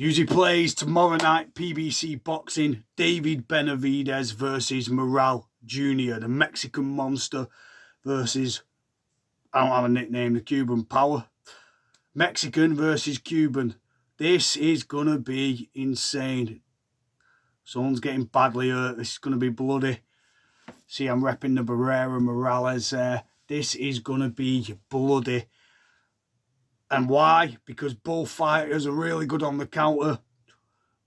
Usually plays tomorrow night, PBC Boxing, David Benavidez versus Morrell Jr., the Mexican Monster versus, I don't have a nickname, the Cuban Power. Mexican versus Cuban. This is going to be insane. Someone's getting badly hurt. This is going to be bloody. See, I'm repping the Barrera Morales there. This is going to be bloody. And why? Because both fighters are really good on the counter.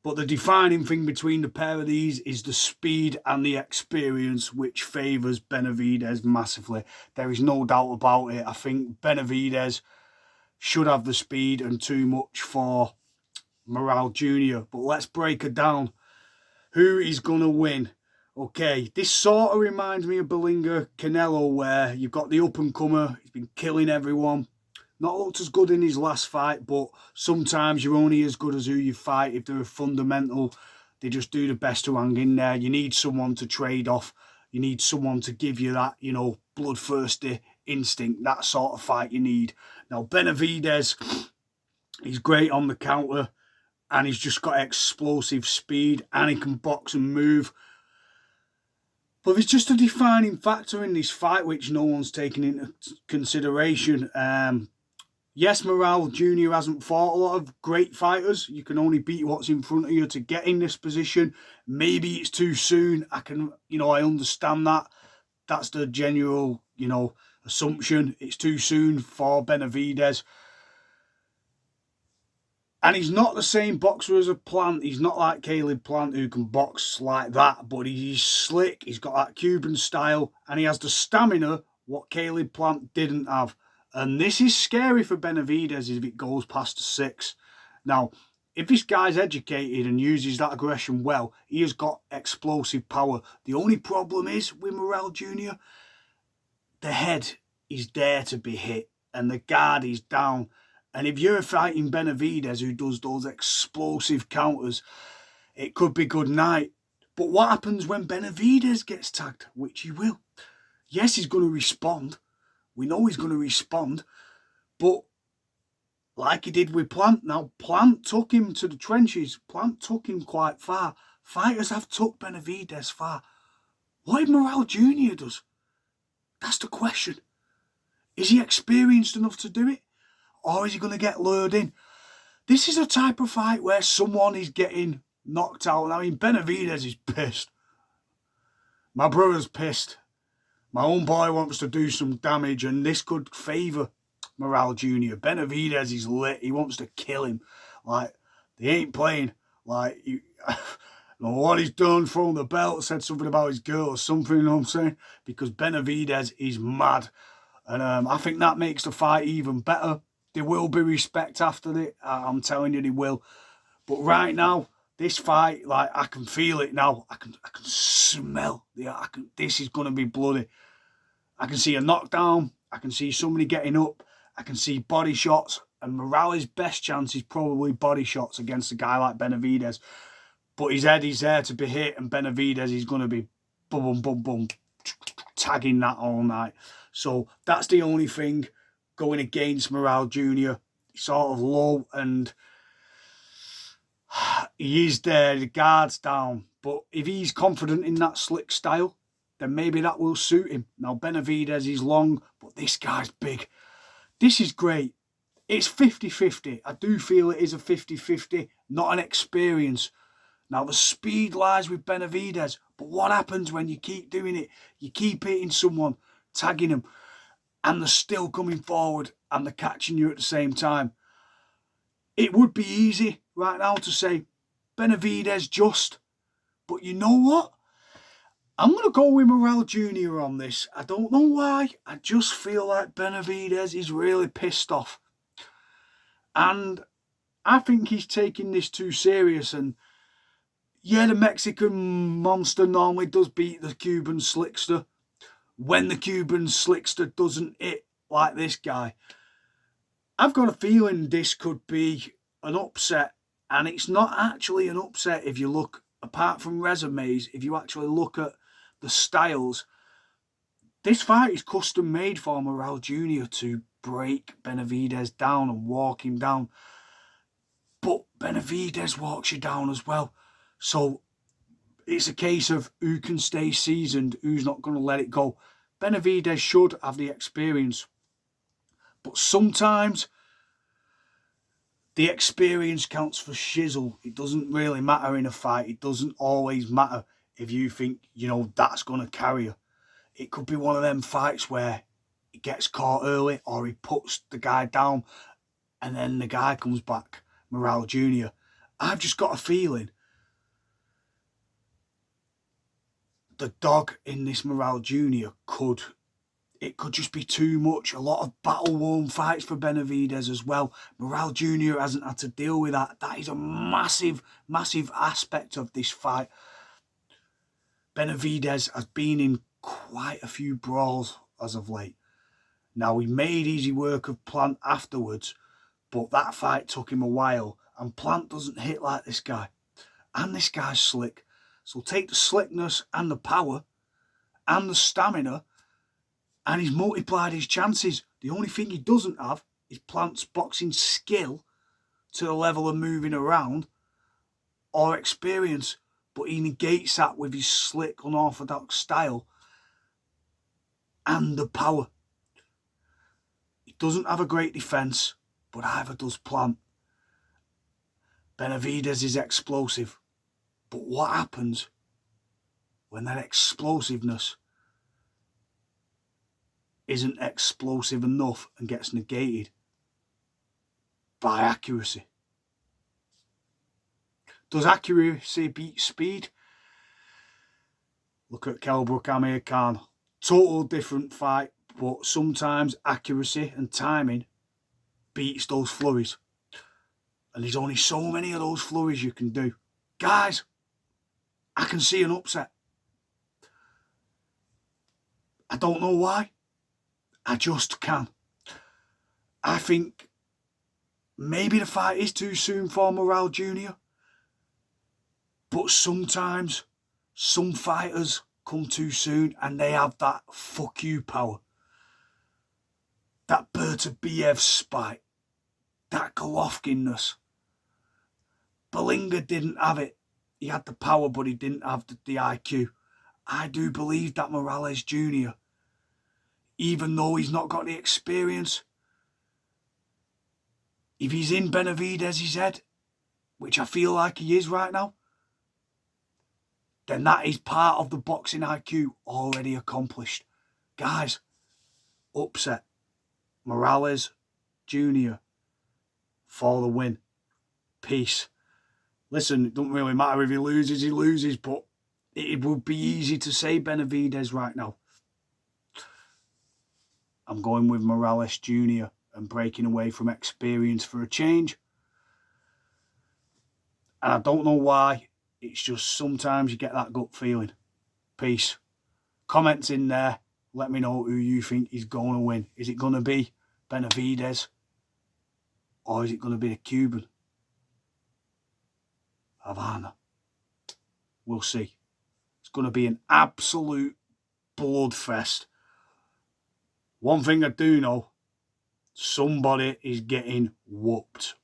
But the defining thing between the pair of these is the speed and the experience, which favours Benavidez massively. There is no doubt about it. I think Benavidez should have the speed and too much for Morrell Jr. But let's break it down. Who is going to win? Okay, this sort of reminds me of Bellinger Canelo, where you've got the up-and-comer. He's been killing everyone. Not looked as good in his last fight, but sometimes you're only as good as who you fight. If they're fundamental, they just do the best to hang in there. You need someone to trade off. You need someone to give you that, bloodthirsty instinct. That sort of fight you need. Now, Benavidez, he's great on the counter, and he's just got explosive speed, and he can box and move. But there's just a defining factor in this fight which no one's taken into consideration. Yes, Morrell Jr. hasn't fought a lot of great fighters. You can only beat what's in front of you to get in this position. Maybe it's too soon. I understand that. That's the general, assumption. It's too soon for Benavidez. And he's not the same boxer as a Plant. He's not like Caleb Plant who can box like that. But he's slick. He's got that Cuban style. And he has the stamina what Caleb Plant didn't have. And this is scary for Benavidez if it goes past the 6. Now, if this guy's educated and uses that aggression well, he has got explosive power. The only problem is with Morrell Jr., the head is there to be hit and the guard is down. And if you're fighting Benavidez who does those explosive counters, it could be good night. But what happens when Benavidez gets tagged? Which he will. Yes, he's going to respond. We know he's going to respond, but like he did with Plant, now Plant took him to the trenches. Plant took him quite far. Fighters have took Benavidez far. What if Morrell Jr. does? That's the question. Is he experienced enough to do it? Or is he going to get lured in? This is a type of fight where someone is getting knocked out. I mean, Benavidez is pissed. My brother's pissed. My own boy wants to do some damage, and this could favour Morrell Jr. Benavidez is lit. He wants to kill him. Like, they ain't playing. Like, what he's done, throwing the belt, said something about his girl or something, you know what I'm saying? Because Benavidez is mad. And I think that makes the fight even better. There will be respect after it. I'm telling you, they will. But right now, this fight, like, I can feel it now. I can smell. This is going to be bloody. I can see a knockdown. I can see somebody getting up. I can see body shots. And Morrell's best chance is probably body shots against a guy like Benavidez. But his head is there to be hit. And Benavidez is going to be boom, boom, boom, tagging that all night. So that's the only thing going against Morrell Jr. He's sort of low and he is there, the guard's down. But if he's confident in that slick style, then maybe that will suit him. Now, Benavidez is long, but this guy's big. This is great. It's 50-50. I do feel it is a 50-50, not an experience. Now, the speed lies with Benavidez, but what happens when you keep doing it? You keep hitting someone, tagging them, and they're still coming forward and they're catching you at the same time. It would be easy right now to say, Benavidez just. But you know what? I'm going to go with Morrell Jr. on this. I don't know why. I just feel like Benavidez is really pissed off. And I think he's taking this too serious. And yeah, the Mexican monster normally does beat the Cuban slickster. When the Cuban slickster doesn't hit like this guy. I've got a feeling this could be an upset. And it's not actually an upset if you look, apart from resumes, if you actually look at the styles. This fight is custom made for Morrell Jr. to break Benavidez down and walk him down. But Benavidez walks you down as well. So it's a case of who can stay seasoned, who's not going to let it go. Benavidez should have the experience. But sometimes the experience counts for shizzle. It doesn't really matter in a fight. It doesn't always matter if you think, that's going to carry you. It could be one of them fights where he gets caught early or he puts the guy down and then the guy comes back, Morrell Jr. I've just got a feeling the dog in this Morrell Jr. could just be too much. A lot of battle-worn fights for Benavidez as well. Morrell Jr. hasn't had to deal with that. That is a massive, massive aspect of this fight. Benavidez has been in quite a few brawls as of late. Now, he made easy work of Plant afterwards, but that fight took him a while, and Plant doesn't hit like this guy. And this guy's slick. So take the slickness and the power and the stamina, and he's multiplied his chances. The only thing he doesn't have is Plant's boxing skill to the level of moving around or experience, but he negates that with his slick, unorthodox style and the power. He doesn't have a great defence, but either does Plant. Benavidez is explosive, but what happens when that explosiveness isn't explosive enough and gets negated by accuracy? Does accuracy beat speed? Look at Kelbrook Amir Khan. Total different fight, but sometimes accuracy and timing beats those flurries. And there's only so many of those flurries you can do. Guys, I can see an upset. I don't know why. I just can. I think maybe the fight is too soon for Morrell Jr. But sometimes some fighters come too soon and they have that fuck you power. That Benavidez spite. That Golovkin-ness. Belinga didn't have it. He had the power, but he didn't have the IQ. I do believe that Morales Jr., even though he's not got the experience, if he's in Benavidez's head, which I feel like he is right now, then that is part of the boxing IQ already accomplished. Guys, upset. Morales Jr. for the win. Peace. Listen, it doesn't really matter if he loses, but it would be easy to say Benavidez right now. I'm going with Morales Jr. and breaking away from experience for a change. And I don't know why. It's just sometimes you get that gut feeling. Peace. Comments in there. Let me know who you think is going to win. Is it going to be Benavidez? Or is it going to be the Cuban? Havana. We'll see. It's going to be an absolute bloodfest. One thing I do know, somebody is getting whooped.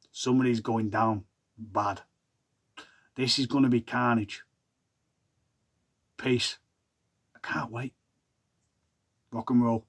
Somebody's going down bad. This is going to be carnage. Peace. I can't wait. Rock and roll.